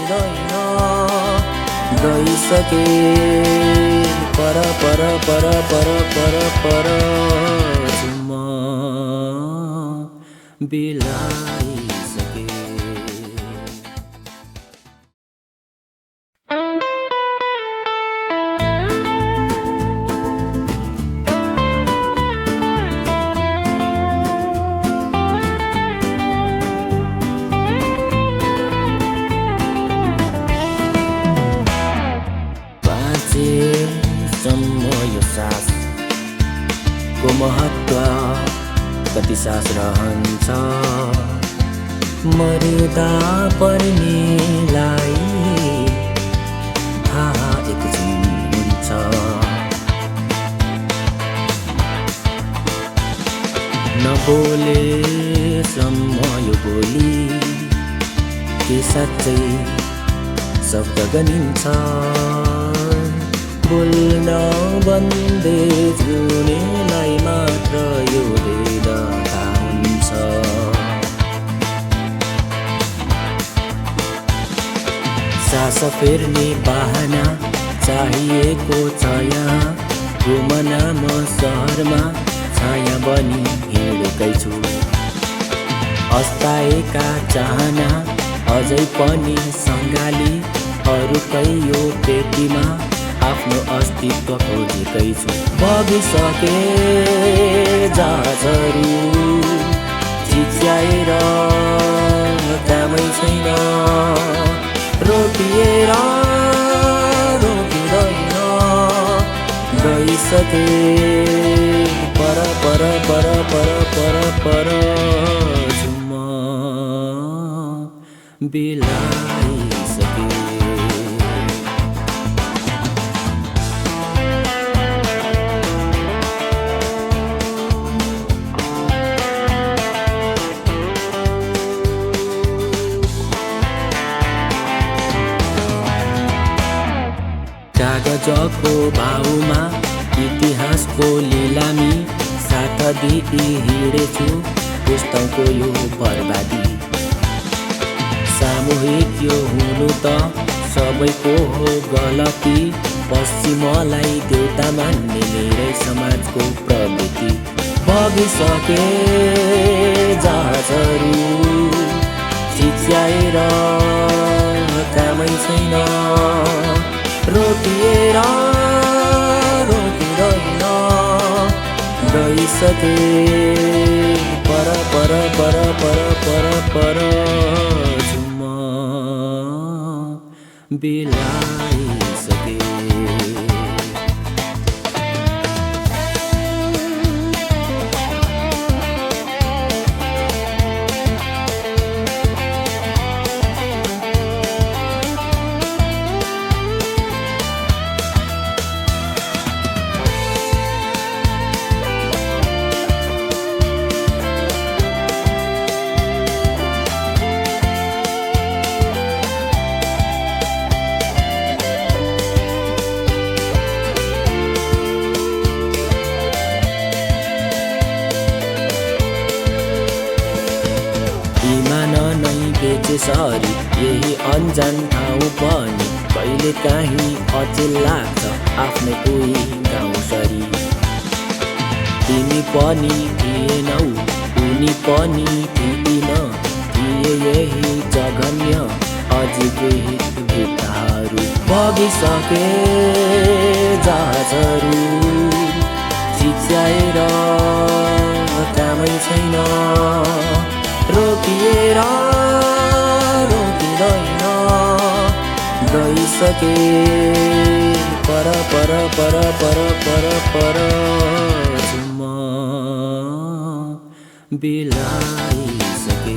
रोकिँदैन गइसके पर पर पर पर पर पर जुम्मा बिलाइसके। बाँचेसम्म यो सासको महत्त्व कति सास रहन्छ मर्दा पर्नेलाई थाहा एकछिन हुन्छ। नबोलेसम्म यो बोली के साँच्चै शब्द गनिन्छ बोल्न बन्दै जुनेलाई मात्र यो वेदना हुन्छ। सास फेर्ने बहाना चाहिएको छ यहाँ घुमना म सहरमा छाया बनी हिँडेकै छु अस्ताएका चाहना अझै पनि सङ्गाली अरूकै यो पेटीमा आफ्नो अस्तित्व खोजेकै छु। बगिसके जहाजहरू चिच्याएर कामै छैन रोकिएर रोकिँदैन गइसके पर पर पर पर पर पर जुम्मा बिलाइसके। कागजको भाउमा इतिहासको लिलामी साथ दिई हिँडेछु पुस्तकको यो बर्बादी सामूहिक यो हुनु त सबैको हो गलती पश्चिमलाई देउता मान्ने मेरै समाजको प्रवृत्ति। बगिसके जहाजहरू चिच्याएर कामै छैन रोकिएर रोकिँदैन गइसके पर पर पर पर पर पर जुम्मा बिलाइसके। सरी यही अन्जान ठाउँ पनि कहिले काहीँ अचेल लाग्छ आफ्नै कोही गाउँ सरी। तिमी पनि थिएनौ उनी पनि थिइन थिए यही जघन्य अझै केही भित्ताहरू। बगिसके जहाजहरू चिच्याएर कामै छैन रोकिएर रोकिँदैन गइसके पर पर पर पर पर पर जुम्मा बिलाइसके।